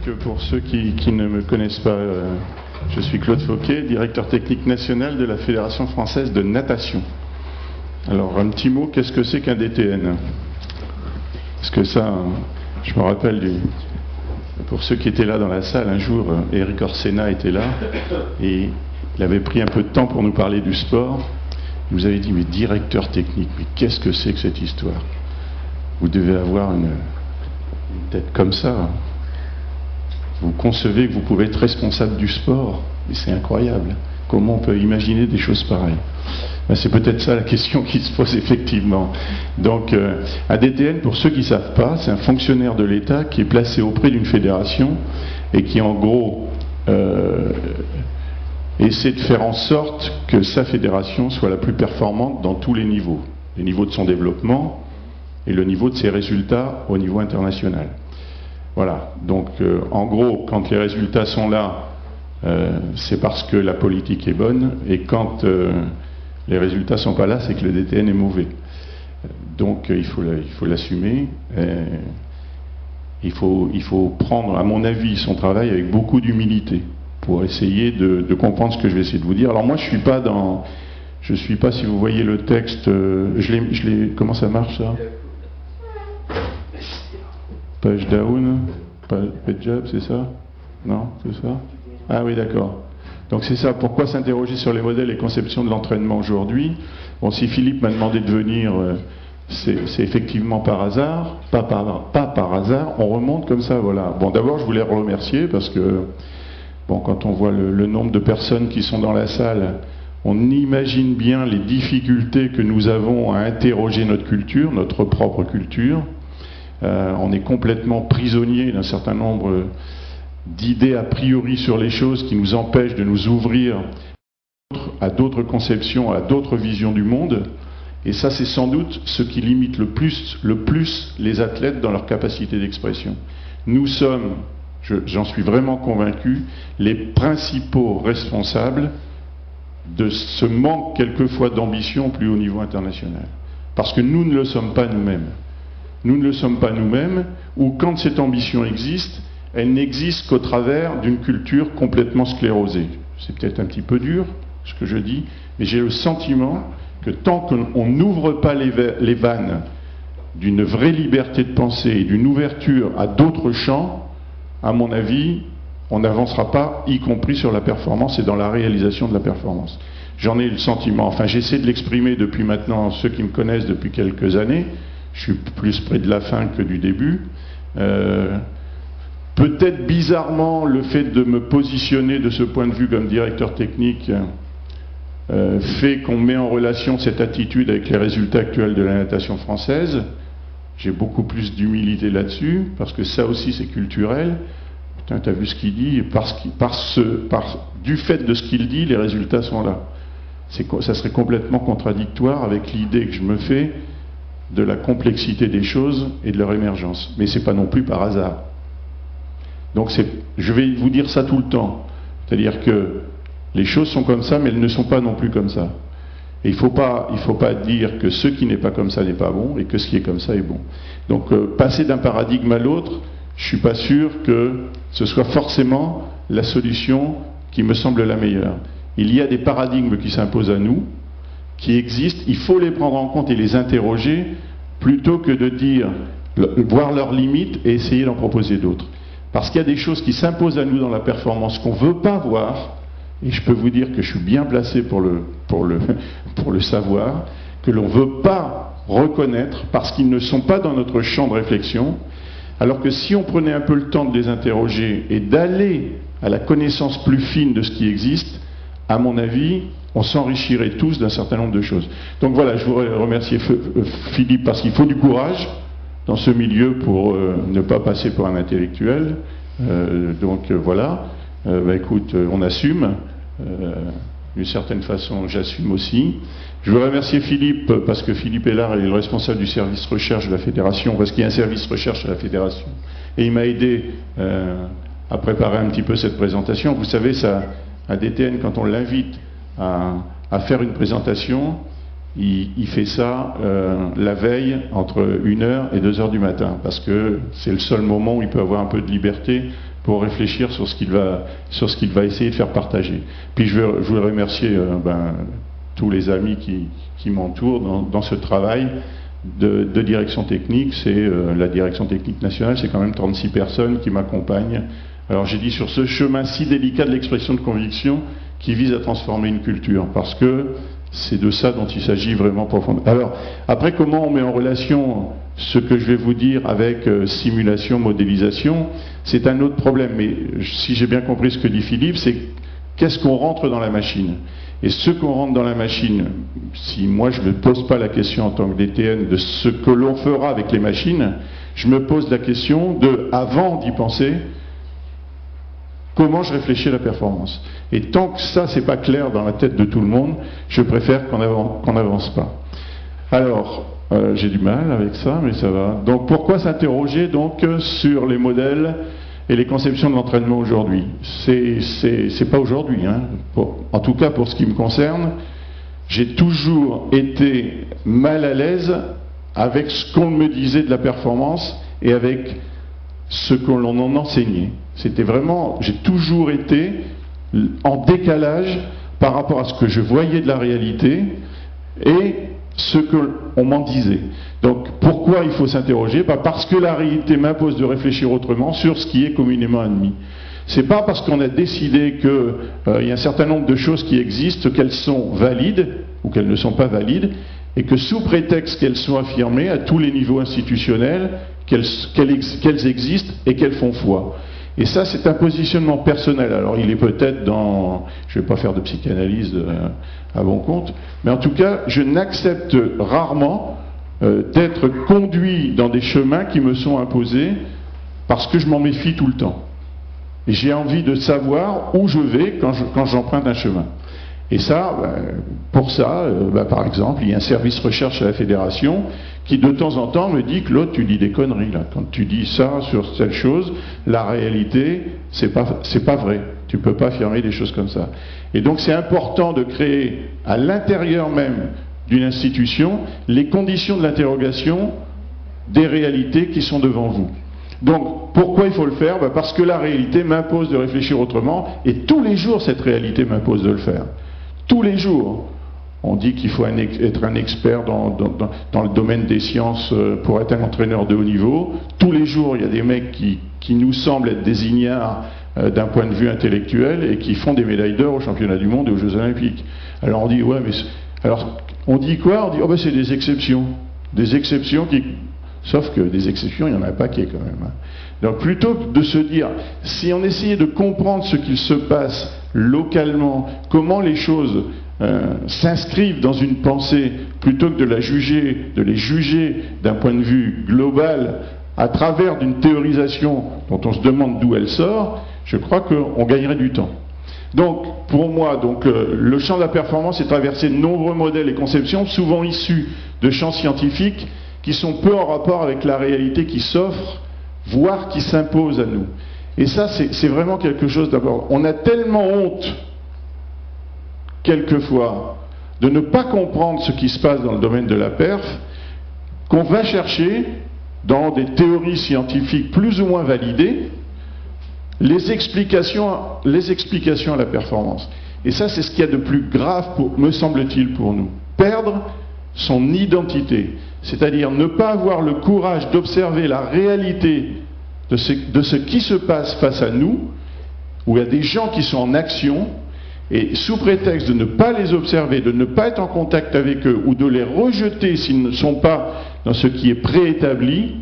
Donc pour ceux qui ne me connaissent pas, je suis Claude Fauquet, directeur technique national de la Fédération française de natation. Alors un petit mot, qu'est-ce que c'est qu'un DTN? Parce que ça, je me rappelle, pour ceux qui étaient là dans la salle, un jour, Eric Orsena était là, et il avait pris un peu de temps pour nous parler du sport. Il nous avait dit, mais directeur technique, mais qu'est-ce que c'est que cette histoire? Vous devez avoir une tête comme ça. Vous concevez que vous pouvez être responsable du sport, mais c'est incroyable. Comment on peut imaginer des choses pareilles? Ben, c'est peut-être ça la question qui se pose effectivement. Donc, un DTN, pour ceux qui ne savent pas, c'est un fonctionnaire de l'État qui est placé auprès d'une fédération et qui, en gros, essaie de faire en sorte que sa fédération soit la plus performante dans tous les niveaux de son développement et le niveau de ses résultats au niveau international. Voilà, donc en gros, quand les résultats sont là, c'est parce que la politique est bonne, et quand les résultats ne sont pas là, c'est que le DTN est mauvais. Donc il faut l'assumer. Il faut prendre, à mon avis, son travail avec beaucoup d'humilité pour essayer de comprendre ce que je vais essayer de vous dire. Alors moi, je suis pas, si vous voyez le texte, comment ça marche ça? Page down, page up, c'est ça? Non, c'est ça? Ah oui, d'accord. Donc c'est ça, pourquoi s'interroger sur les modèles et conceptions de l'entraînement aujourd'hui? Bon, si Philippe m'a demandé de venir, c'est effectivement par hasard, pas par hasard, on remonte comme ça, voilà. Bon, d'abord, je voulais remercier parce que, bon, quand on voit le nombre de personnes qui sont dans la salle, on imagine bien les difficultés que nous avons à interroger notre culture, notre propre culture. On est complètement prisonnier d'un certain nombre d'idées a priori sur les choses qui nous empêchent de nous ouvrir à d'autres conceptions, à d'autres visions du monde. Et ça, c'est sans doute ce qui limite le plus les athlètes dans leur capacité d'expression. Nous sommes, j'en suis vraiment convaincu, les principaux responsables de ce manque quelquefois d'ambition au plus haut niveau international. Parce que nous ne le sommes pas nous-mêmes. Nous ne le sommes pas nous-mêmes, ou quand cette ambition existe, elle n'existe qu'au travers d'une culture complètement sclérosée. C'est peut-être un petit peu dur, ce que je dis, mais j'ai le sentiment que tant qu'on n'ouvre pas les vannes d'une vraie liberté de pensée et d'une ouverture à d'autres champs, à mon avis, on n'avancera pas, y compris sur la performance et dans la réalisation de la performance. J'en ai le sentiment, enfin j'essaie de l'exprimer depuis maintenant, ceux qui me connaissent depuis quelques années, je suis plus près de la fin que du début. Peut-être bizarrement, le fait de me positionner de ce point de vue comme directeur technique fait qu'on met en relation cette attitude avec les résultats actuels de la natation française. J'ai beaucoup plus d'humilité là-dessus, parce que ça aussi c'est culturel. Putain, t'as vu ce qu'il dit, du fait de ce qu'il dit, les résultats sont là. Ça serait complètement contradictoire avec l'idée que je me fais de la complexité des choses et de leur émergence. Mais c'est pas non plus par hasard. Donc je vais vous dire ça tout le temps. C'est-à-dire que les choses sont comme ça, mais elles ne sont pas non plus comme ça. Et il faut pas dire que ce qui n'est pas comme ça n'est pas bon, et que ce qui est comme ça est bon. Donc passer d'un paradigme à l'autre, je suis pas sûr que ce soit forcément la solution qui me semble la meilleure. Il y a des paradigmes qui s'imposent à nous, qui existent, il faut les prendre en compte et les interroger, plutôt que de dire, voir leurs limites et essayer d'en proposer d'autres. Parce qu'il y a des choses qui s'imposent à nous dans la performance qu'on ne veut pas voir, et je peux vous dire que je suis bien placé pour le savoir, que l'on ne veut pas reconnaître parce qu'ils ne sont pas dans notre champ de réflexion, alors que si on prenait un peu le temps de les interroger et d'aller à la connaissance plus fine de ce qui existe, à mon avis, on s'enrichirait tous d'un certain nombre de choses. Donc voilà, je voudrais remercier Philippe parce qu'il faut du courage dans ce milieu pour ne pas passer pour un intellectuel. Voilà, écoute, on assume. D'une certaine façon, j'assume aussi. Je veux remercier Philippe parce que Philippe Hélard est le responsable du service recherche de la Fédération, parce qu'il y a un service recherche à la Fédération. Et il m'a aidé à préparer un petit peu cette présentation. Vous savez, un DTN, quand on l'invite à faire une présentation, il fait ça la veille entre 1h et 2h du matin, parce que c'est le seul moment où il peut avoir un peu de liberté pour réfléchir sur ce qu'il va essayer de faire partager. Puis je voudrais remercier tous les amis qui m'entourent dans ce travail de direction technique. C'est la direction technique nationale, c'est quand même 36 personnes qui m'accompagnent. Alors j'ai dit sur ce chemin si délicat de l'expression de conviction qui vise à transformer une culture, parce que c'est de ça dont il s'agit vraiment profondément. Alors, après, comment on met en relation ce que je vais vous dire avec simulation, modélisation, c'est un autre problème. Mais si j'ai bien compris ce que dit Philippe, c'est qu'est-ce qu'on rentre dans la machine? Et ce qu'on rentre dans la machine, si moi je ne me pose pas la question en tant que DTN de ce que l'on fera avec les machines, je me pose la question de, avant d'y penser, comment je réfléchis à la performance. Et tant que ça, c'est pas clair dans la tête de tout le monde, je préfère qu'on n'avance pas. Alors, j'ai du mal avec ça, mais ça va. Donc, pourquoi s'interroger donc sur les modèles et les conceptions de l'entraînement aujourd'hui? C'est pas aujourd'hui, hein. En tout cas, pour ce qui me concerne, j'ai toujours été mal à l'aise avec ce qu'on me disait de la performance et avec ce qu'on en enseignait. C'était vraiment, j'ai toujours été en décalage par rapport à ce que je voyais de la réalité et ce qu'on m'en disait. Donc pourquoi il faut s'interroger? Parce que la réalité m'impose de réfléchir autrement sur ce qui est communément admis. C'est pas parce qu'on a décidé qu'il y a un certain nombre de choses qui existent qu'elles sont valides ou qu'elles ne sont pas valides, et que sous prétexte qu'elles sont affirmées à tous les niveaux institutionnels, qu'elles existent et qu'elles font foi. Et ça, c'est un positionnement personnel. Alors, il est peut-être dans... Je ne vais pas faire de psychanalyse à bon compte, mais en tout cas, je n'accepte rarement d'être conduit dans des chemins qui me sont imposés parce que je m'en méfie tout le temps. Et j'ai envie de savoir où je vais quand j'emprunte un chemin. Et ça, pour ça, par exemple, il y a un service recherche à la Fédération qui de temps en temps me dit que l'autre, tu dis des conneries là. Quand tu dis ça sur telle chose, la réalité, c'est pas vrai. Tu peux pas affirmer des choses comme ça. Et donc c'est important de créer à l'intérieur même d'une institution les conditions de l'interrogation des réalités qui sont devant vous. Donc, pourquoi il faut le faire? Parce que la réalité m'impose de réfléchir autrement, et tous les jours, cette réalité m'impose de le faire. Tous les jours. On dit qu'il faut être un expert dans le domaine des sciences pour être un entraîneur de haut niveau. Tous les jours, il y a des mecs qui nous semblent être des ignares d'un point de vue intellectuel et qui font des médailles d'or aux championnats du monde et aux Jeux Olympiques. Alors on dit, ouais, mais... Alors, on dit quoi? On dit, oh ben c'est des exceptions. Des exceptions qui... Sauf que des exceptions, il y en a un paquet quand même. Hein. Donc plutôt que de se dire, si on essayait de comprendre ce qu'il se passe localement, comment les choses s'inscrivent dans une pensée, plutôt que de les juger d'un point de vue global, à travers d'une théorisation dont on se demande d'où elle sort, je crois qu'on gagnerait du temps. Donc, pour moi, le champ de la performance est traversé de nombreux modèles et conceptions, souvent issus de champs scientifiques, qui sont peu en rapport avec la réalité qui s'offre, voire qui s'impose à nous. Et ça, c'est vraiment quelque chose d'abord. On a tellement honte, quelquefois, de ne pas comprendre ce qui se passe dans le domaine de la perf, qu'on va chercher, dans des théories scientifiques plus ou moins validées, les explications à la performance. Et ça, c'est ce qu'il y a de plus grave, me semble-t-il, pour nous. Perdre son identité. C'est-à-dire ne pas avoir le courage d'observer la réalité de ce qui se passe face à nous, où il y a des gens qui sont en action, et sous prétexte de ne pas les observer, de ne pas être en contact avec eux, ou de les rejeter s'ils ne sont pas dans ce qui est préétabli,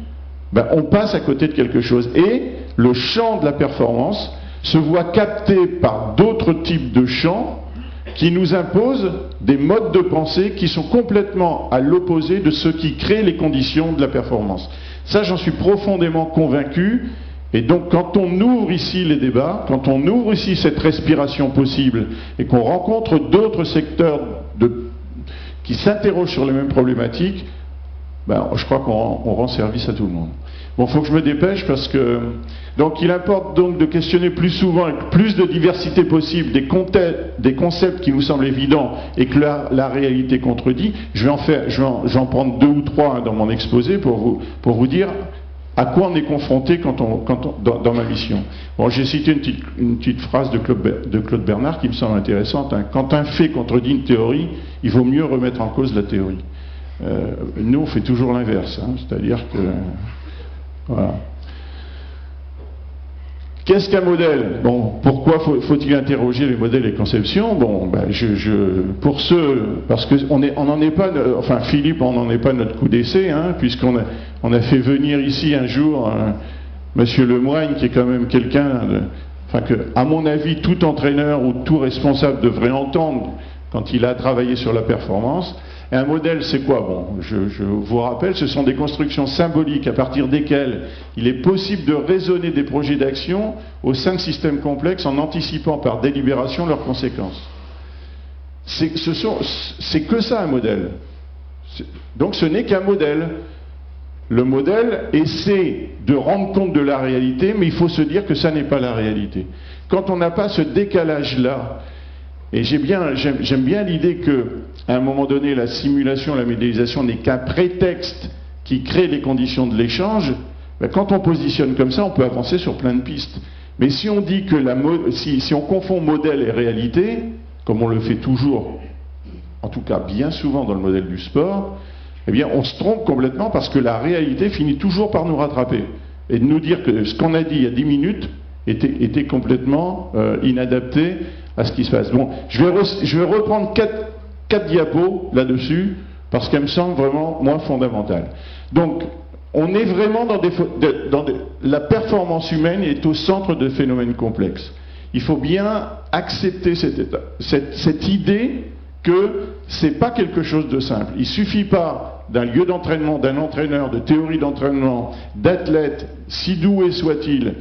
on passe à côté de quelque chose. Et le champ de la performance se voit capté par d'autres types de champs qui nous imposent des modes de pensée qui sont complètement à l'opposé de ce qui crée les conditions de la performance. Ça, j'en suis profondément convaincu. Et donc, quand on ouvre ici les débats, quand on ouvre ici cette respiration possible, et qu'on rencontre d'autres secteurs qui s'interrogent sur les mêmes problématiques, je crois qu'on rend service à tout le monde. Bon, il faut que je me dépêche parce que... Donc, il importe donc de questionner plus souvent, avec plus de diversité possible, des concepts qui nous semblent évidents et que la réalité contredit. Je vais en prendre 2 ou 3 dans mon exposé pour vous dire à quoi on est confronté dans ma mission. Bon, j'ai cité une petite phrase de Claude Bernard qui me semble intéressante. Hein. Quand un fait contredit une théorie, il vaut mieux remettre en cause la théorie. Nous, on fait toujours l'inverse. Hein, c'est-à-dire que... Voilà. Qu'est-ce qu'un modèle? Bon, pourquoi faut-il interroger les modèles et conceptions? Bon, ben, pour ceux, parce qu'on n'en est pas, enfin Philippe, on n'en est pas notre coup d'essai, hein, puisqu'on a fait venir ici un jour Monsieur Lemoigne, qui est quand même quelqu'un, enfin que, à mon avis, tout entraîneur ou tout responsable devrait entendre quand il a travaillé sur la performance. Et un modèle, c'est quoi? Bon, je vous rappelle, ce sont des constructions symboliques à partir desquelles il est possible de raisonner des projets d'action au sein de systèmes complexes en anticipant par délibération leurs conséquences. C'est que ça un modèle. Donc ce n'est qu'un modèle. Le modèle essaie de rendre compte de la réalité, mais il faut se dire que ça n'est pas la réalité. Quand on n'a pas ce décalage-là, et j'aime bien l'idée que, à un moment donné, la simulation, la modélisation n'est qu'un prétexte qui crée les conditions de l'échange. Ben, quand on positionne comme ça, on peut avancer sur plein de pistes. Mais si on dit que si on confond modèle et réalité, comme on le fait toujours, en tout cas bien souvent dans le modèle du sport, eh bien on se trompe complètement parce que la réalité finit toujours par nous rattraper. Et de nous dire que ce qu'on a dit il y a 10 minutes était complètement inadapté à ce qui se passe. Bon, je vais reprendre quatre diapos là-dessus, parce qu'elles me semblent vraiment moins fondamentales. Donc, on est vraiment la performance humaine est au centre de phénomènes complexes. Il faut bien accepter cette idée que c'est pas quelque chose de simple. Il suffit pas d'un lieu d'entraînement, d'un entraîneur, de théorie d'entraînement, d'athlète, si doué soit-il,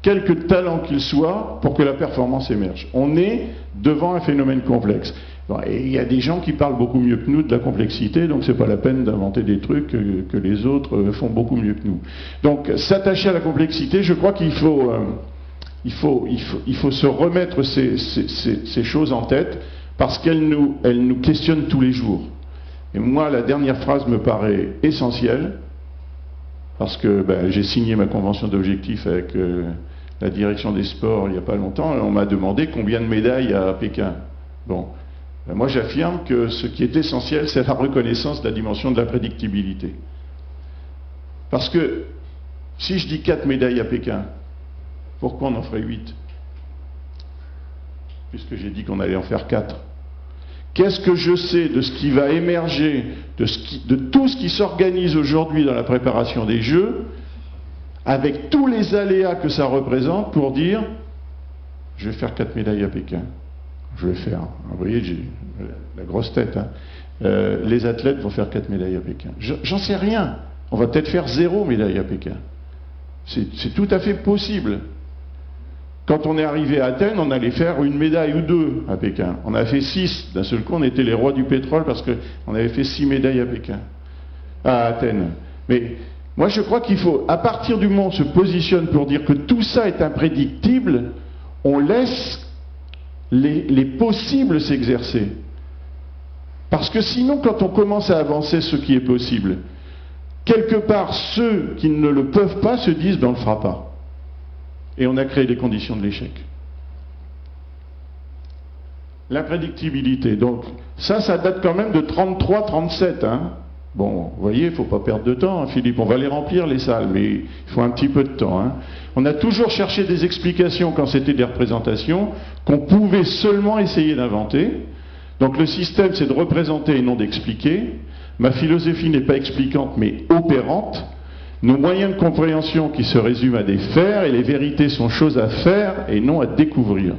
quelque talent qu'il soit, pour que la performance émerge. On est devant un phénomène complexe. Bon, et il y a des gens qui parlent beaucoup mieux que nous de la complexité, donc c'est pas la peine d'inventer des trucs que les autres font beaucoup mieux que nous. Donc s'attacher à la complexité, je crois qu'il faut se remettre ces choses en tête, parce qu'elles nous questionnent tous les jours. Et moi, la dernière phrase me paraît essentielle, parce que j'ai signé ma convention d'objectifs avec la direction des sports il n'y a pas longtemps, et on m'a demandé combien de médailles à Pékin. Bon, moi j'affirme que ce qui est essentiel, c'est la reconnaissance de la dimension de la prédictibilité. Parce que si je dis 4 médailles à Pékin, pourquoi on en ferait 8? Puisque j'ai dit qu'on allait en faire 4. Qu'est-ce que je sais de ce qui va émerger, de tout ce qui s'organise aujourd'hui dans la préparation des Jeux, avec tous les aléas que ça représente, pour dire je vais faire 4 médailles à Pékin. Je vais faire. Vous voyez, j'ai la grosse tête. Hein. Les athlètes vont faire 4 médailles à Pékin. J'en sais rien. On va peut-être faire 0 médaille à Pékin. C'est tout à fait possible. Quand on est arrivé à Athènes, on allait faire 1 médaille ou 2 à Pékin. On a fait 6. D'un seul coup, on était les rois du pétrole parce qu'on avait fait 6 médailles à Pékin, à Athènes. Mais moi, je crois qu'il faut, à partir du moment où on se positionne pour dire que tout ça est imprédictible, on laisse les possibles s'exercer. Parce que sinon, quand on commence à avancer ce qui est possible, quelque part, ceux qui ne le peuvent pas se disent on ne le fera pas. Et on a créé les conditions de l'échec. L'imprédictibilité. Donc, ça date quand même de 33-37. Hein. Bon, vous voyez, il ne faut pas perdre de temps, hein, Philippe. On va les remplir, les salles, mais il faut un petit peu de temps. Hein. On a toujours cherché des explications quand c'était des représentations qu'on pouvait seulement essayer d'inventer. Donc, le système, c'est de représenter et non d'expliquer. Ma philosophie n'est pas expliquante, mais opérante. Nos moyens de compréhension qui se résument à des faits, et les vérités sont choses à faire et non à découvrir.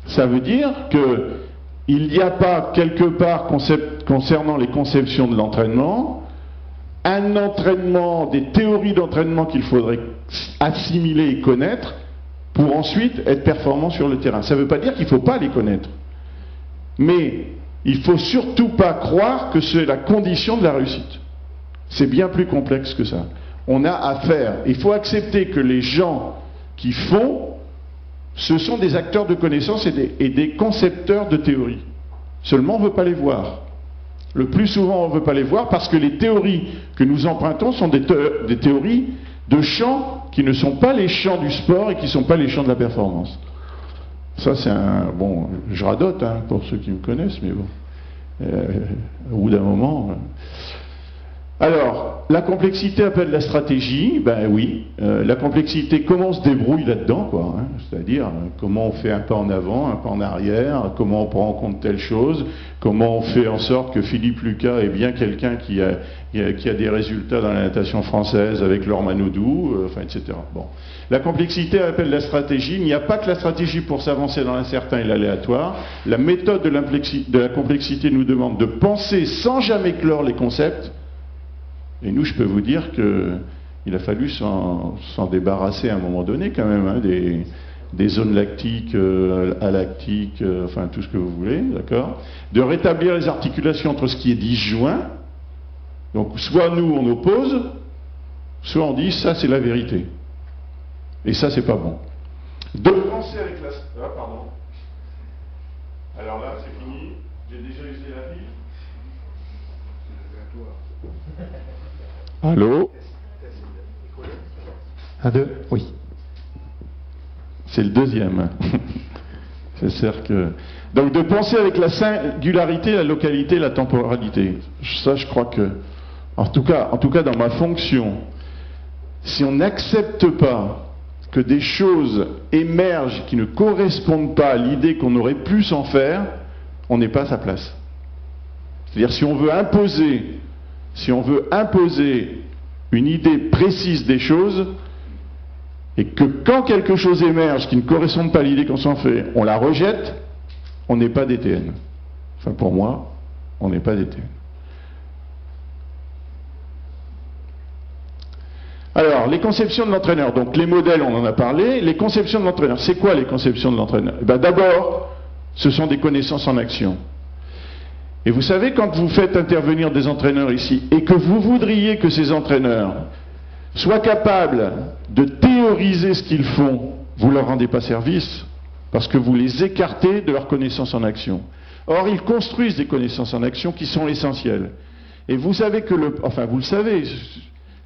Ça veut dire qu'il n'y a pas quelque part, concernant les conceptions de l'entraînement, un entraînement, des théories d'entraînement qu'il faudrait assimiler et connaître pour ensuite être performant sur le terrain. Ça ne veut pas dire qu'il ne faut pas les connaître. Mais il ne faut surtout pas croire que c'est la condition de la réussite. C'est bien plus complexe que ça. On a à faire. Il faut accepter que les gens qui font, ce sont des acteurs de connaissances et des concepteurs de théorie. Seulement, on ne veut pas les voir. Le plus souvent, on ne veut pas les voir parce que les théories que nous empruntons sont des théories de champs qui ne sont pas les champs du sport et qui ne sont pas les champs de la performance. Ça, c'est un... Bon, je radote, hein, pour ceux qui me connaissent, mais bon. Au bout d'un moment... Alors, la complexité appelle la stratégie, ben oui. La complexité, comment on se débrouille là-dedans, quoi, hein, c'est-à-dire comment on fait un pas en avant, un pas en arrière, comment on prend en compte telle chose, comment on fait en sorte que Philippe Lucas est bien quelqu'un qui a des résultats dans la natation française avec Laure Manodou, enfin, etc. Bon. La complexité appelle la stratégie. Il n'y a pas que la stratégie pour s'avancer dans l'incertain et l'aléatoire. La méthode de la complexité nous demande de penser sans jamais clore les concepts. Et nous, je peux vous dire qu'il a fallu s'en débarrasser à un moment donné quand même, hein, des zones lactiques, alactiques, enfin tout ce que vous voulez, d'accord. De rétablir les articulations entre ce qui est disjoint. Donc soit nous on oppose, soit on dit ça c'est la vérité. Et ça c'est pas bon. De penser avec la... Ah, pardon. Alors là c'est fini, j'ai déjà usé la pile. Allô? 1, 2, oui. C'est le deuxième. C'est-à-dire que... Donc de penser avec la singularité, la localité, la temporalité. Ça, je crois que, en tout cas dans ma fonction, si on n'accepte pas que des choses émergent qui ne correspondent pas à l'idée qu'on aurait pu s'en faire, on n'est pas à sa place. C'est-à-dire si on veut imposer une idée précise des choses, et que quand quelque chose émerge qui ne correspond pas à l'idée qu'on s'en fait, on la rejette, on n'est pas DTN. Enfin pour moi, on n'est pas DTN. Alors, les conceptions de l'entraîneur. Donc les modèles, on en a parlé. Les conceptions de l'entraîneur. C'est quoi les conceptions de l'entraîneur? D'abord, ce sont des connaissances en action. Et vous savez, quand vous faites intervenir des entraîneurs ici, et que vous voudriez que ces entraîneurs soient capables de théoriser ce qu'ils font, vous ne leur rendez pas service, parce que vous les écartez de leurs connaissances en action. Or, ils construisent des connaissances en action qui sont essentielles. Et vous savez que vous le savez,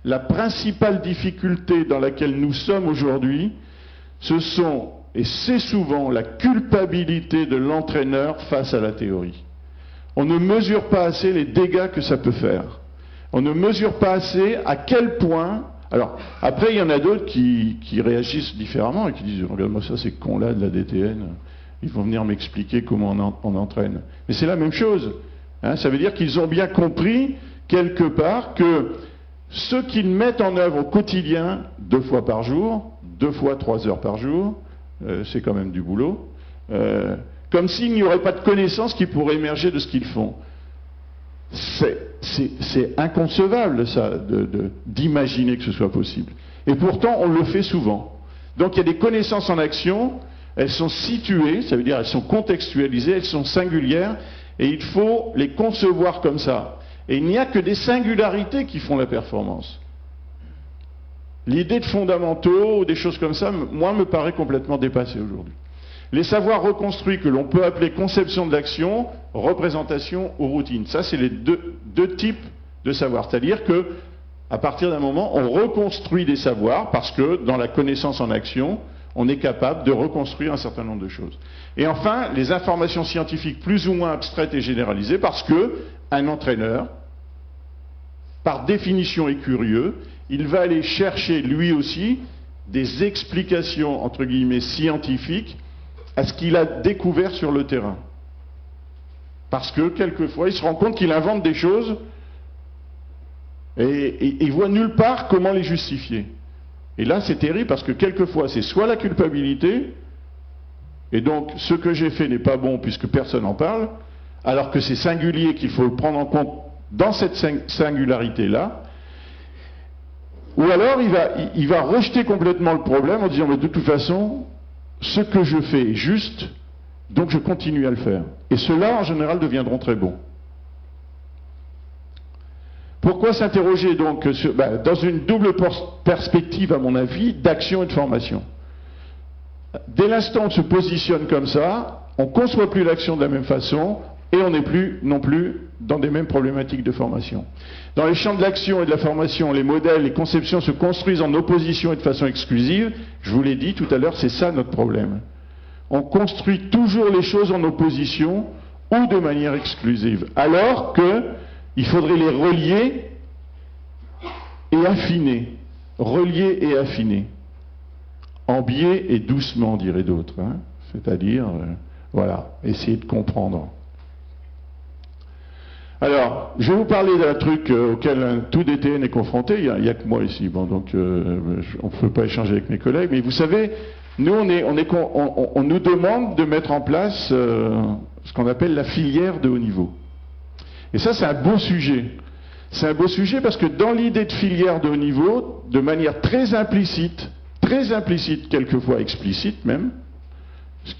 la principale difficulté dans laquelle nous sommes aujourd'hui, c'est souvent la culpabilité de l'entraîneur face à la théorie. On ne mesure pas assez les dégâts que ça peut faire. On ne mesure pas assez à quel point... Alors, après, il y en a d'autres qui réagissent différemment et qui disent « Regarde-moi ça, ces cons-là de la DTN, ils vont venir m'expliquer comment on entraîne. » Mais c'est la même chose. Hein, ça veut dire qu'ils ont bien compris, quelque part, que ce qu'ils mettent en œuvre au quotidien, 2 fois par jour, 2 fois 3 heures par jour, c'est quand même du boulot, comme s'il n'y aurait pas de connaissances qui pourraient émerger de ce qu'ils font. C'est inconcevable, ça, d'imaginer que ce soit possible. Et pourtant, on le fait souvent. Donc il y a des connaissances en action, elles sont situées, ça veut dire elles sont contextualisées, elles sont singulières, et il faut les concevoir comme ça. Et il n'y a que des singularités qui font la performance. L'idée de fondamentaux ou des choses comme ça, moi, me paraît complètement dépassée aujourd'hui. Les savoirs reconstruits que l'on peut appeler conception de l'action, représentation ou routine. Ça, c'est les deux types de savoirs. C'est-à-dire que, à partir d'un moment, on reconstruit des savoirs parce que, dans la connaissance en action, on est capable de reconstruire un certain nombre de choses. Et enfin, les informations scientifiques plus ou moins abstraites et généralisées parce que un entraîneur, par définition, est curieux. Il va aller chercher, lui aussi, des explications, entre guillemets, scientifiques à ce qu'il a découvert sur le terrain. Parce que, quelquefois, il se rend compte qu'il invente des choses et il voit nulle part comment les justifier. Et là, c'est terrible parce que, quelquefois, c'est soit la culpabilité, et donc, ce que j'ai fait n'est pas bon puisque personne n'en parle, alors que c'est singulier, qu'il faut le prendre en compte dans cette singularité-là, ou alors il va rejeter complètement le problème en disant mais de toute façon, ce que je fais est juste, donc je continue à le faire. Et ceux-là, en général, deviendront très bons. Pourquoi s'interroger donc dans une double perspective, à mon avis, d'action et de formation? Dès l'instant où on se positionne comme ça, on ne conçoit plus l'action de la même façon, et on n'est plus non plus dans des mêmes problématiques de formation. Dans les champs de l'action et de la formation, les modèles, les conceptions se construisent en opposition et de façon exclusive. Je vous l'ai dit tout à l'heure, c'est ça notre problème. On construit toujours les choses en opposition ou de manière exclusive, alors qu'il faudrait les relier et affiner. Relier et affiner. En biais et doucement, diraient d'autres. Hein. C'est-à-dire, voilà, essayer de comprendre. Alors, je vais vous parler d'un truc auquel tout DTN est confronté. Il n'y a que moi ici, bon, donc on ne peut pas échanger avec mes collègues. Mais vous savez, nous, on nous demande de mettre en place ce qu'on appelle la filière de haut niveau. Et ça, c'est un beau sujet. C'est un beau sujet parce que dans l'idée de filière de haut niveau, de manière très implicite, quelquefois explicite même, parce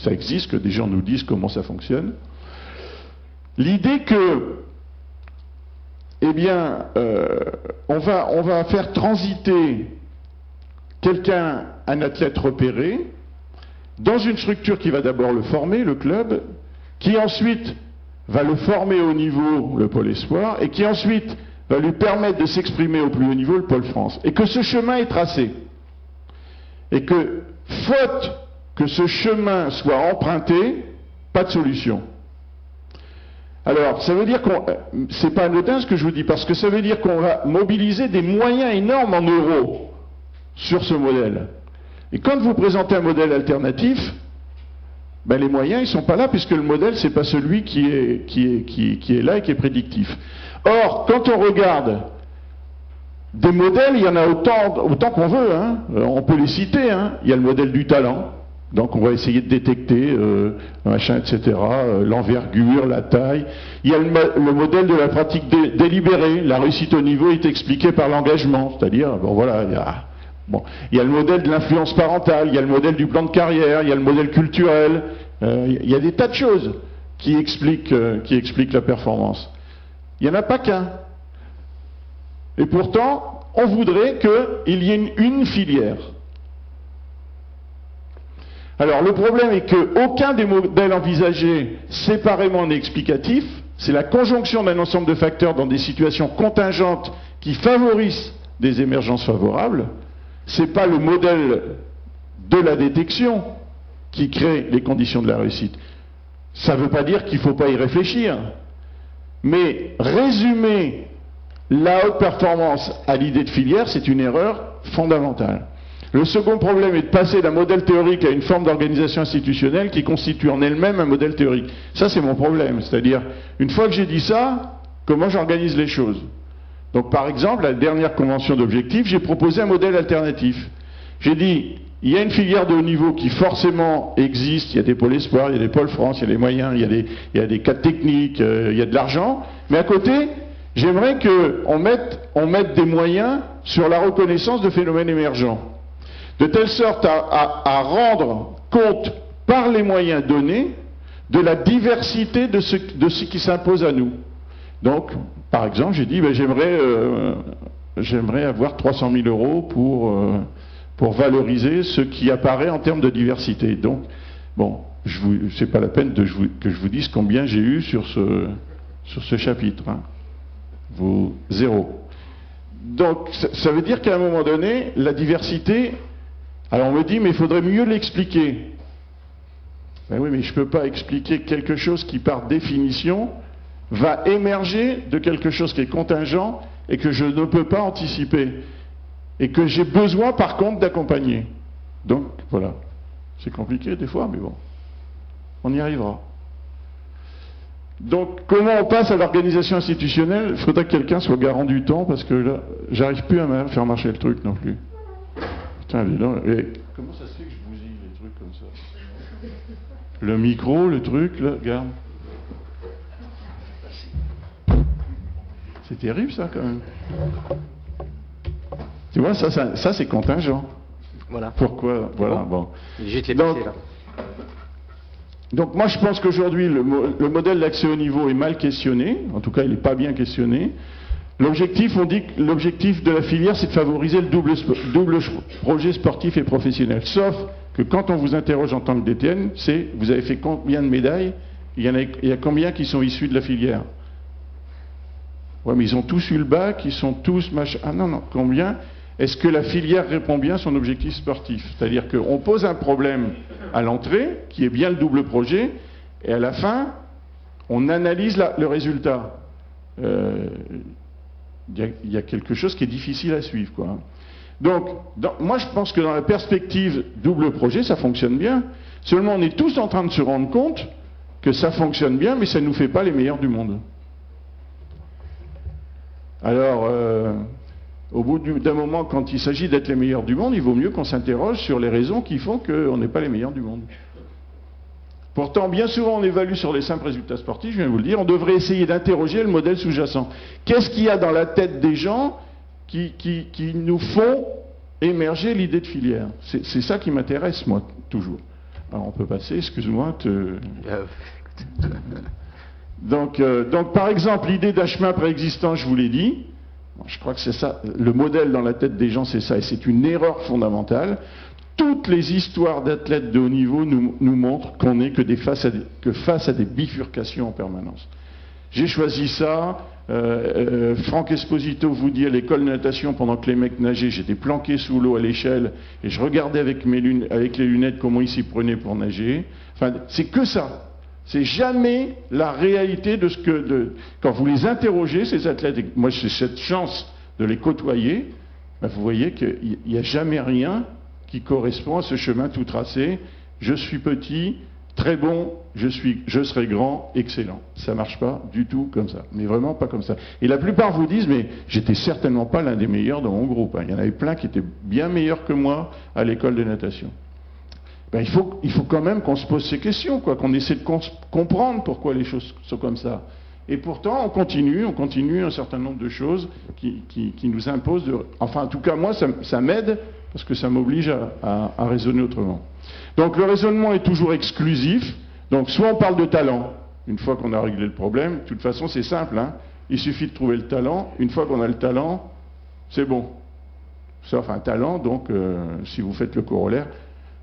ça existe que des gens nous disent comment ça fonctionne, l'idée que, eh bien, on va faire transiter quelqu'un, un athlète repéré, dans une structure qui va d'abord le former, le club, qui ensuite va le former au niveau, le pôle espoir, et qui ensuite va lui permettre de s'exprimer au plus haut niveau, le pôle France. Et que ce chemin est tracé. Et que, faute que ce chemin soit emprunté, pas de solution. Alors, ça veut dire c'est pas anodin ce que je vous dis, parce que ça veut dire qu'on va mobiliser des moyens énormes en euros sur ce modèle. Et quand vous présentez un modèle alternatif, ben les moyens, ils sont pas là, puisque le modèle, c'est pas celui qui est là et qui est prédictif. Or, quand on regarde des modèles, il y en a autant qu'on veut, hein. On peut les citer, hein. Il y a le modèle du talent, donc on va essayer de détecter, machin, etc., l'envergure, la taille. Il y a le modèle de la pratique délibérée, la réussite au niveau est expliquée par l'engagement, c'est-à-dire, bon voilà, il y a le modèle de l'influence parentale, il y a le modèle du plan de carrière, il y a le modèle culturel, il y a des tas de choses qui expliquent la performance. Il n'y en a pas qu'un. Et pourtant, on voudrait qu'il y ait une filière. Alors le problème est qu'aucun des modèles envisagés séparément n'est explicatif. C'est la conjonction d'un ensemble de facteurs dans des situations contingentes qui favorisent des émergences favorables. Ce n'est pas le modèle de la détection qui crée les conditions de la réussite. Ça ne veut pas dire qu'il ne faut pas y réfléchir. Mais résumer la haute performance à l'idée de filière, c'est une erreur fondamentale. Le second problème est de passer d'un modèle théorique à une forme d'organisation institutionnelle qui constitue en elle-même un modèle théorique. Ça, c'est mon problème. C'est-à-dire, une fois que j'ai dit ça, comment j'organise les choses? Donc, par exemple, à la dernière convention d'objectifs, j'ai proposé un modèle alternatif. J'ai dit, il y a une filière de haut niveau qui forcément existe, il y a des pôles espoirs, il y a des pôles France, il y a des moyens, il y a des cadres techniques, il y a de l'argent, mais à côté, j'aimerais qu'on mette des moyens sur la reconnaissance de phénomènes émergents, de telle sorte à rendre compte par les moyens donnés de la diversité de ce qui s'impose à nous. Donc, par exemple, j'ai dit, ben, j'aimerais avoir 300 000 € pour valoriser ce qui apparaît en termes de diversité. Donc, bon, c'est pas la peine que je vous dise combien j'ai eu sur ce chapitre. Hein. Vaut 0. Donc, ça veut dire qu'à un moment donné, la diversité, alors on me dit, mais il faudrait mieux l'expliquer. Ben oui, mais je ne peux pas expliquer quelque chose qui, par définition, va émerger de quelque chose qui est contingent et que je ne peux pas anticiper. Et que j'ai besoin, par contre, d'accompagner. Donc, voilà. C'est compliqué des fois, mais bon. On y arrivera. Donc, comment on passe à l'organisation institutionnelle? Il faudra que quelqu'un soit garant du temps, parce que là, j'arrive plus à faire marcher le truc non plus. Putain, dis donc, comment ça se fait que je bousille les trucs comme ça? Le micro, le truc, là, regarde. C'est terrible, ça, quand même. Tu vois, ça c'est contingent. Voilà. Pourquoi? Voilà, bon. Juste les passer, là. Donc moi je pense qu'aujourd'hui le modèle d'accès au niveau est mal questionné, en tout cas il n'est pas bien questionné. L'objectif, on dit que l'objectif de la filière c'est de favoriser le double projet sportif et professionnel. Sauf que quand on vous interroge en tant que DTN, c'est vous avez fait combien de médailles il y a combien qui sont issus de la filière? Ouais, mais ils ont tous eu le bac, ils sont tous machin. Ah non, non, combien? Est-ce que la filière répond bien à son objectif sportif? C'est-à-dire qu'on pose un problème à l'entrée, qui est bien le double projet, et à la fin, on analyse le résultat. Il y a quelque chose qui est difficile à suivre, quoi. Donc, moi je pense que dans la perspective double projet, ça fonctionne bien. Seulement, on est tous en train de se rendre compte que ça fonctionne bien, mais ça ne nous fait pas les meilleurs du monde. Alors, au bout d'un moment, quand il s'agit d'être les meilleurs du monde, il vaut mieux qu'on s'interroge sur les raisons qui font qu'on n'est pas les meilleurs du monde. Pourtant, bien souvent, on évalue sur les simples résultats sportifs, je viens de vous le dire, on devrait essayer d'interroger le modèle sous-jacent. Qu'est-ce qu'il y a dans la tête des gens qui nous font émerger l'idée de filière? C'est ça qui m'intéresse, moi, toujours. Alors, on peut passer, excuse-moi. Donc, par exemple, l'idée d'un chemin préexistant, je vous l'ai dit, je crois que c'est ça, le modèle dans la tête des gens, c'est ça, et c'est une erreur fondamentale. Toutes les histoires d'athlètes de haut niveau nous montrent qu'on n'est que face à des bifurcations en permanence. J'ai choisi ça. Franck Esposito vous dit à l'école de natation, pendant que les mecs nageaient, j'étais planqué sous l'eau à l'échelle et je regardais avec les lunettes comment ils s'y prenaient pour nager. Enfin, c'est que ça. C'est jamais la réalité de ce que... Quand vous les interrogez, ces athlètes, et moi j'ai cette chance de les côtoyer, ben vous voyez qu'il n'y a jamais rien qui correspond à ce chemin tout tracé. Je suis petit, très bon, je serai grand, excellent. Ça ne marche pas du tout comme ça, mais vraiment pas comme ça. Et la plupart vous disent, mais j'étais certainement pas l'un des meilleurs dans mon groupe. Il y en avait plein qui étaient bien meilleurs que moi à l'école de natation. Ben, il faut quand même qu'on se pose ces questions, quoi, qu'on essaie de comprendre pourquoi les choses sont comme ça. Et pourtant, on continue un certain nombre de choses qui nous imposent de... Enfin, en tout cas, moi, ça m'aide parce que ça m'oblige à raisonner autrement. Donc, le raisonnement est toujours exclusif. Donc, soit on parle de talent, une fois qu'on a réglé le problème. De toute façon, c'est simple, hein. Il suffit de trouver le talent. Une fois qu'on a le talent, c'est bon. Sauf un talent, donc, si vous faites le corollaire,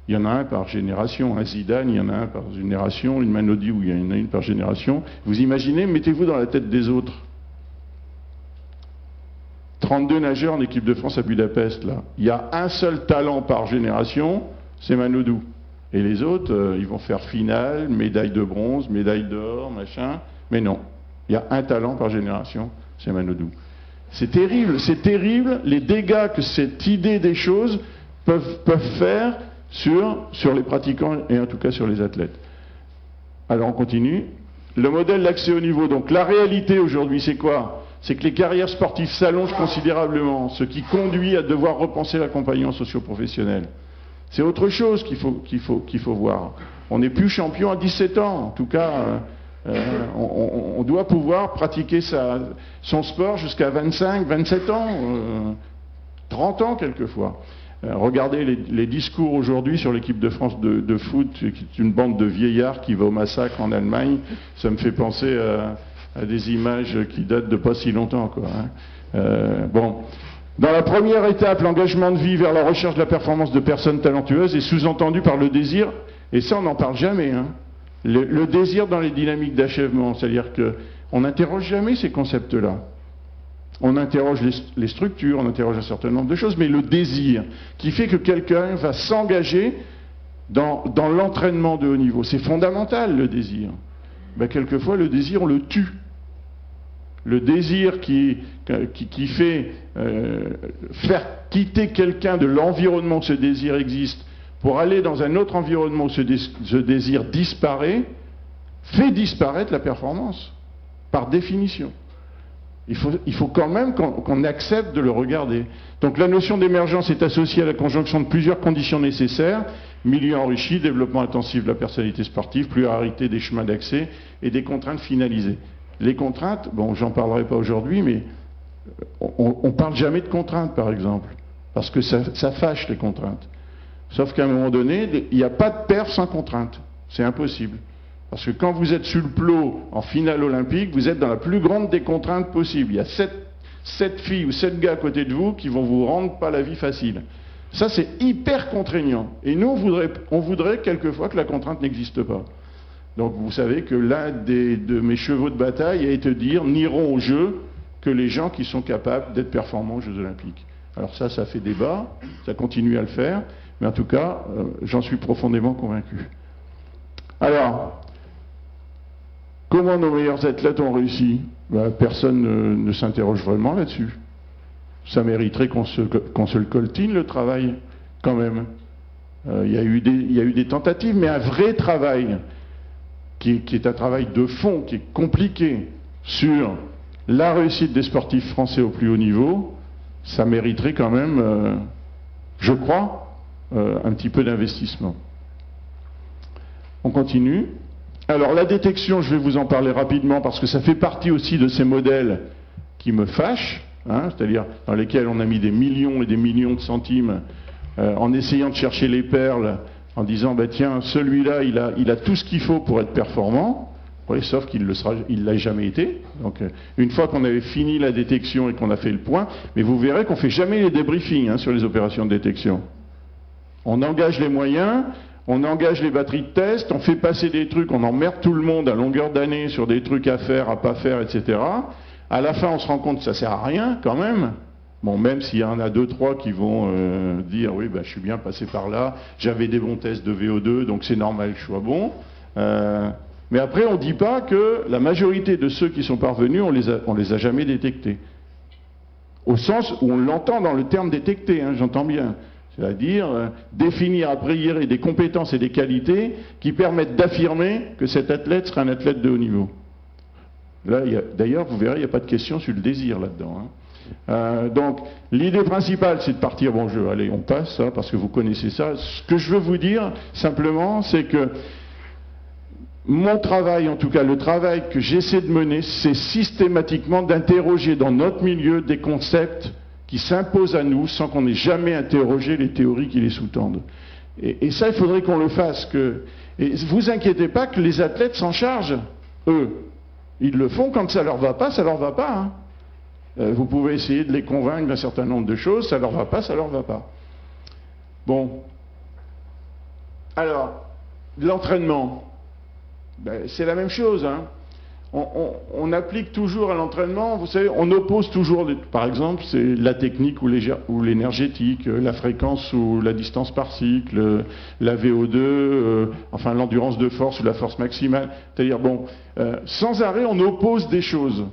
il y en a un par génération. Un Zidane, il y en a un par génération. Une Manodi, où il y en a une par génération. Vous imaginez, mettez-vous dans la tête des autres. 32 nageurs en équipe de France à Budapest, là. Il y a un seul talent par génération, c'est Manodou. Et les autres, ils vont faire finale, médaille de bronze, médaille d'or, machin. Mais non, il y a un talent par génération, c'est Manodou. C'est terrible les dégâts que cette idée des choses peuvent faire sur les pratiquants et en tout cas sur les athlètes. Alors on continue. Le modèle d'accès au niveau. Donc la réalité aujourd'hui, c'est quoi? C'est que les carrières sportives s'allongent considérablement, ce qui conduit à devoir repenser l'accompagnement socio-professionnel. C'est autre chose qu'il faut voir. On n'est plus champion à 17 ans. En tout cas, on doit pouvoir pratiquer son sport jusqu'à 25, 27 ans, 30 ans quelquefois. Regardez les discours aujourd'hui sur l'équipe de France de foot, qui est une bande de vieillards qui va au massacre en Allemagne. Ça me fait penser à des images qui datent de pas si longtemps, quoi, hein. Bon. Dans la première étape, l'engagement de vie vers la recherche de la performance de personnes talentueuses est sous-entendu par le désir, et ça on n'en parle jamais, hein. Le désir dans les dynamiques d'achèvement, c'est-à-dire qu'on n'interroge jamais ces concepts-là. On interroge les structures, on interroge un certain nombre de choses, mais le désir qui fait que quelqu'un va s'engager dans l'entraînement de haut niveau, c'est fondamental, le désir. Ben, quelquefois, le désir, on le tue. Le désir qui fait faire quitter quelqu'un de l'environnement où ce désir existe pour aller dans un autre environnement où ce désir disparaît, fait disparaître la performance, par définition. Il faut quand même qu'on accepte de le regarder. Donc la notion d'émergence est associée à la conjonction de plusieurs conditions nécessaires: milieu enrichi, développement intensif de la personnalité sportive, pluralité des chemins d'accès et des contraintes finalisées. Les contraintes, bon, j'en parlerai pas aujourd'hui, mais on parle jamais de contraintes, par exemple, parce que ça fâche, les contraintes. Sauf qu'à un moment donné, il n'y a pas de perf sans contrainte. C'est impossible. Parce que quand vous êtes sur le plot en finale olympique, vous êtes dans la plus grande des contraintes possibles. Il y a 7 filles ou 7 gars à côté de vous qui vont vous rendre pas la vie facile. Ça, c'est hyper contraignant. Et nous, on voudrait quelquefois que la contrainte n'existe pas. Donc vous savez que l'un de mes chevaux de bataille a été de dire n'iront aux Jeux que les gens qui sont capables d'être performants aux Jeux Olympiques. Alors ça fait débat, ça continue à le faire, mais en tout cas, j'en suis profondément convaincu. Alors, comment nos meilleurs athlètes ont réussi? Personne ne s'interroge vraiment là-dessus. Ça mériterait qu'on se le coltine, le travail, quand même. Il y a eu des tentatives, mais un vrai travail, qui est un travail de fond, qui est compliqué, sur la réussite des sportifs français au plus haut niveau, ça mériterait quand même, je crois, un petit peu d'investissement. On continue. Alors la détection, je vais vous en parler rapidement parce que ça fait partie aussi de ces modèles qui me fâchent, hein, c'est-à-dire dans lesquels on a mis des millions et des millions de centimes en essayant de chercher les perles, en disant bah, tiens, celui-là, il a tout ce qu'il faut pour être performant. Oui, sauf qu'il ne l'a jamais été. Donc, une fois qu'on avait fini la détection et qu'on a fait le point, mais vous verrez qu'on ne fait jamais les débriefings hein, sur les opérations de détection. On engage les moyens, on engage les batteries de test, on fait passer des trucs, on emmerde tout le monde à longueur d'année sur des trucs à faire, à pas faire, etc. À la fin, on se rend compte que ça ne sert à rien quand même. Bon, même s'il y en a 2-3 qui vont dire oui, bah, je suis bien passé par là, j'avais des bons tests de VO2, donc c'est normal que je sois bon. Mais après, on ne dit pas que la majorité de ceux qui sont parvenus, on les a jamais détectés. Au sens où on l'entend dans le terme détecté, hein, j'entends bien. C'est-à-dire définir a priori des compétences et des qualités qui permettent d'affirmer que cet athlète sera un athlète de haut niveau. Là, d'ailleurs, vous verrez, il n'y a pas de question sur le désir là-dedans. Hein. Donc, l'idée principale, c'est de partir, bon jeu, allez, on passe, hein, parce que vous connaissez ça. Ce que je veux vous dire, simplement, c'est que mon travail, en tout cas le travail que j'essaie de mener, c'est systématiquement d'interroger dans notre milieu des concepts qui s'imposent à nous sans qu'on ait jamais interrogé les théories qui les sous-tendent. Et ça, il faudrait qu'on le fasse. Et vous inquiétez pas que les athlètes s'en chargent, eux. Ils le font quand ça leur va pas, ça leur va pas. Hein. Vous pouvez essayer de les convaincre d'un certain nombre de choses, ça leur va pas, ça leur va pas. Bon. Alors, l'entraînement. Ben, c'est la même chose. Hein. On applique toujours à l'entraînement, vous savez, on oppose toujours, par exemple, c'est la technique ou l'énergétique, la fréquence ou la distance par cycle, la VO2, enfin l'endurance de force ou la force maximale. C'est-à-dire, bon, sans arrêt, on oppose des choses.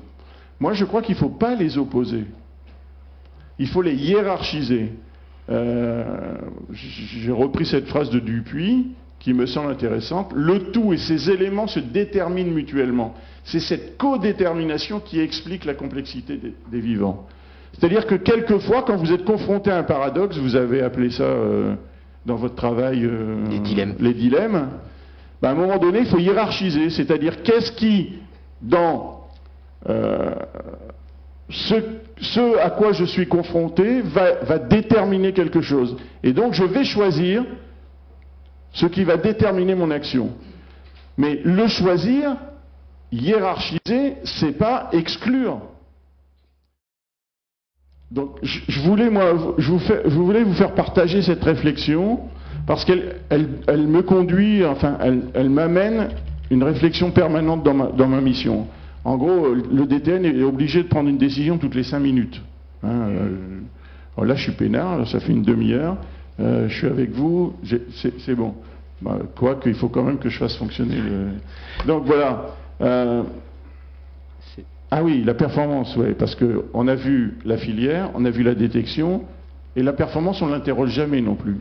Moi, je crois qu'il ne faut pas les opposer. Il faut les hiérarchiser. J'ai repris cette phrase de Dupuis, qui me semble intéressante. Le tout et ses éléments se déterminent mutuellement. C'est cette codétermination qui explique la complexité des vivants. C'est-à-dire que quelquefois, quand vous êtes confronté à un paradoxe, vous avez appelé ça dans votre travail les dilemmes, ben à un moment donné, il faut hiérarchiser. C'est-à-dire qu'est-ce qui, dans ce à quoi je suis confronté, va déterminer quelque chose. Et donc je vais choisir ce qui va déterminer mon action. Mais le choisir, hiérarchiser, c'est pas exclure. Donc je voulais vous faire partager cette réflexion parce qu'elle me conduit, enfin elle m'amène une réflexion permanente dans ma mission. En gros, le DTN est obligé de prendre une décision toutes les 5 minutes. Hein, là je suis peinard, ça fait une demi-heure. Je suis avec vous, c'est bon. Bah, quoique, il faut quand même que je fasse fonctionner le... Donc voilà. Ah oui, la performance, oui, parce qu'on a vu la filière, on a vu la détection, et la performance, on ne l'interroge jamais non plus.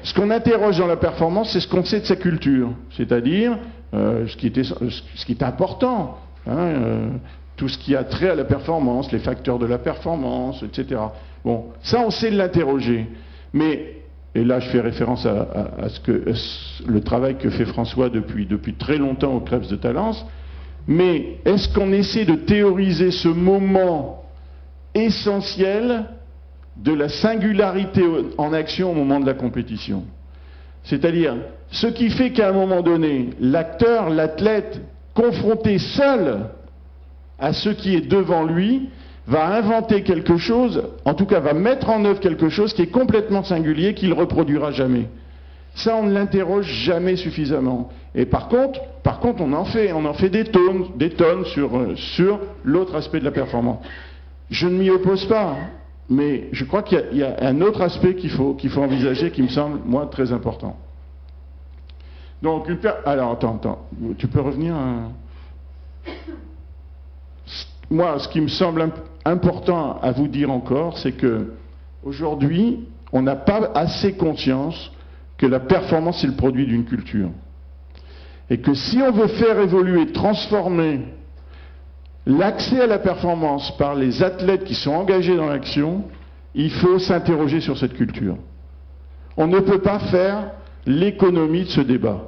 Ce qu'on interroge dans la performance, c'est ce qu'on sait de sa culture, c'est-à-dire ce qui est important, hein, tout ce qui a trait à la performance, les facteurs de la performance, etc. Bon, ça, on sait l'interroger, mais... Et là, je fais référence à le travail que fait François depuis très longtemps au Krebs de Talence. Mais est-ce qu'on essaie de théoriser ce moment essentiel de la singularité en action au moment de la compétition? C'est-à-dire, ce qui fait qu'à un moment donné, l'acteur, l'athlète, confronté seul à ce qui est devant lui, va inventer quelque chose, en tout cas va mettre en œuvre quelque chose qui est complètement singulier, qu'il ne reproduira jamais. Ça, on ne l'interroge jamais suffisamment. Et par contre, on en fait des tonnes sur l'autre aspect de la performance. Je ne m'y oppose pas, mais je crois qu'il y a un autre aspect qu'il faut envisager qui me semble, moi, très important. Donc, alors, attends, tu peux revenir Moi, ce qui me semble important à vous dire encore, c'est que aujourd'hui, on n'a pas assez conscience que la performance est le produit d'une culture. Et que si on veut faire évoluer, transformer l'accès à la performance par les athlètes qui sont engagés dans l'action, il faut s'interroger sur cette culture. On ne peut pas faire l'économie de ce débat.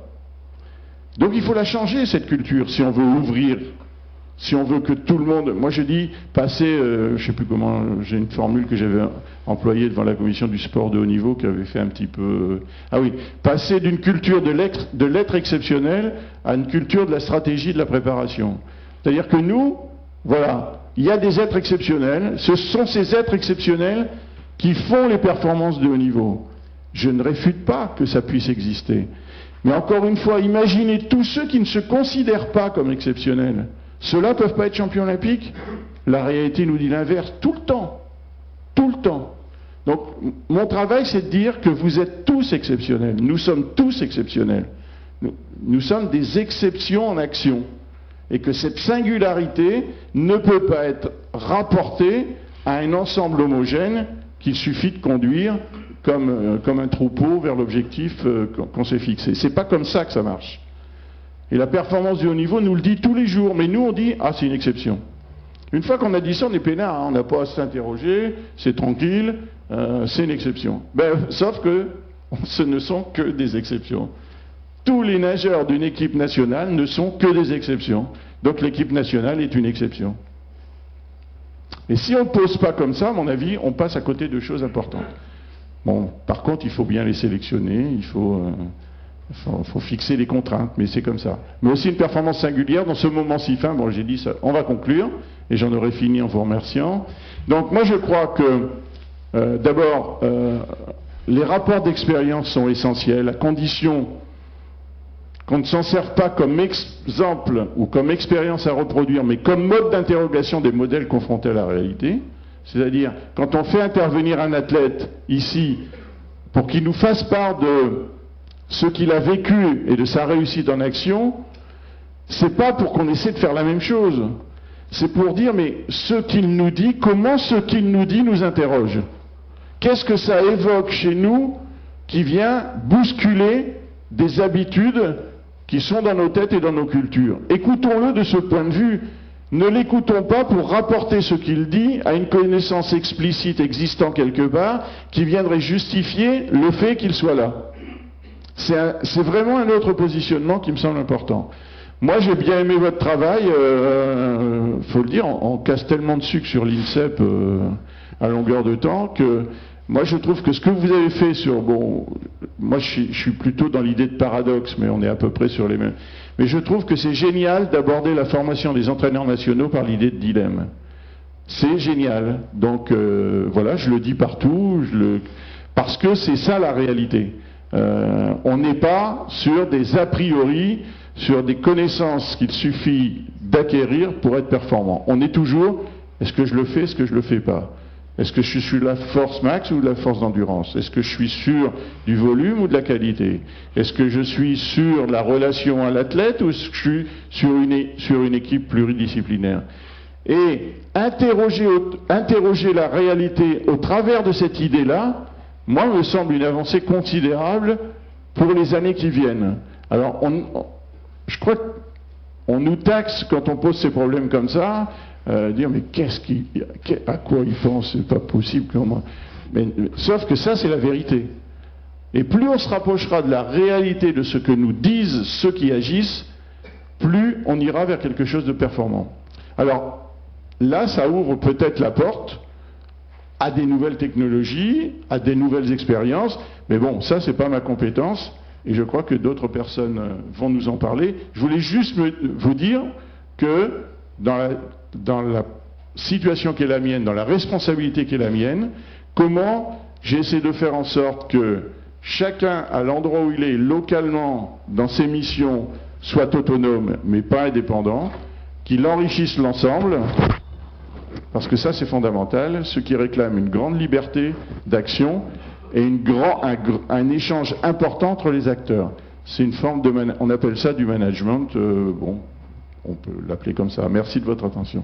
Donc il faut la changer, cette culture, si on veut ouvrir, si on veut que tout le monde... Moi je dis, passer, je ne sais plus comment, j'ai une formule que j'avais employée devant la commission du sport de haut niveau, qui avait fait un petit peu... passer d'une culture de l'être exceptionnel à une culture de la stratégie de la préparation. C'est-à-dire que nous, voilà, il y a des êtres exceptionnels, ce sont ces êtres exceptionnels qui font les performances de haut niveau. Je ne réfute pas que ça puisse exister. Mais encore une fois, imaginez tous ceux qui ne se considèrent pas comme exceptionnels. Ceux-là ne peuvent pas être champions olympiques. La réalité nous dit l'inverse tout le temps. Tout le temps. Donc, mon travail, c'est de dire que vous êtes tous exceptionnels. Nous sommes tous exceptionnels. Nous sommes des exceptions en action. Et que cette singularité ne peut pas être rapportée à un ensemble homogène qu'il suffit de conduire comme un troupeau vers l'objectif qu'on s'est fixé. C'est pas comme ça que ça marche. Et la performance du haut niveau nous le dit tous les jours, mais nous on dit « Ah, c'est une exception ». Une fois qu'on a dit ça, on est peinard, hein, on n'a pas à s'interroger, c'est tranquille, c'est une exception. Sauf que ce ne sont que des exceptions. Tous les nageurs d'une équipe nationale ne sont que des exceptions. Donc l'équipe nationale est une exception. Et si on ne pose pas comme ça, à mon avis, on passe à côté de choses importantes. Bon, par contre, il faut bien les sélectionner, il faut fixer les contraintes, mais c'est comme ça. Mais aussi une performance singulière dans ce moment si fin. Bon, j'ai dit ça, on va conclure, et j'en aurai fini en vous remerciant. Donc moi je crois que, d'abord, les rapports d'expérience sont essentiels, à condition qu'on ne s'en serve pas comme exemple ou comme expérience à reproduire, mais comme mode d'interrogation des modèles confrontés à la réalité. C'est-à-dire, quand on fait intervenir un athlète ici pour qu'il nous fasse part de ce qu'il a vécu et de sa réussite en action, c'est pas pour qu'on essaie de faire la même chose. C'est pour dire, mais ce qu'il nous dit, comment ce qu'il nous dit nous interroge. Qu'est-ce que ça évoque chez nous qui vient bousculer des habitudes qui sont dans nos têtes et dans nos cultures. Écoutons-le de ce point de vue. Ne l'écoutons pas pour rapporter ce qu'il dit à une connaissance explicite existant quelque part qui viendrait justifier le fait qu'il soit là. C'est vraiment un autre positionnement qui me semble important. Moi, j'ai bien aimé votre travail. Faut le dire, on casse tellement de sucre sur l'INSEP à longueur de temps que moi, je trouve que ce que vous avez fait sur... Bon, moi, je suis plutôt dans l'idée de paradoxe, mais on est à peu près sur les mêmes... Mais je trouve que c'est génial d'aborder la formation des entraîneurs nationaux par l'idée de dilemme. C'est génial. Donc, voilà, je le dis partout, parce que c'est ça la réalité. On n'est pas sur des a priori, sur des connaissances qu'il suffit d'acquérir pour être performant. On est toujours, est-ce que je le fais, est-ce que je le fais pas ? Est-ce que je suis sur la force max ou de la force d'endurance? Est-ce que je suis sûr du volume ou de la qualité? Est-ce que je suis sur la relation à l'athlète ou est-ce que je suis sur une équipe pluridisciplinaire? Et interroger la réalité au travers de cette idée-là, moi, me semble une avancée considérable pour les années qui viennent. Alors, je crois qu'on nous taxe quand on pose ces problèmes comme ça, dire mais à quoi il pense, c'est pas possible. Sauf que ça c'est la vérité. Et plus on se rapprochera de la réalité de ce que nous disent ceux qui agissent, plus on ira vers quelque chose de performant. Alors là, ça ouvre peut-être la porte à des nouvelles technologies, à des nouvelles expériences, mais bon, ça c'est pas ma compétence, et je crois que d'autres personnes vont nous en parler. Je voulais juste vous dire que dans la situation qui est la mienne, dans la responsabilité qui est la mienne, comment j'ai essayé de faire en sorte que chacun à l'endroit où il est localement dans ses missions soit autonome mais pas indépendant, qu'il enrichisse l'ensemble, parce que ça c'est fondamental, ce qui réclame une grande liberté d'action et un échange important entre les acteurs. C'est une forme de on appelle ça du management, bon, on peut l'appeler comme ça. Merci de votre attention.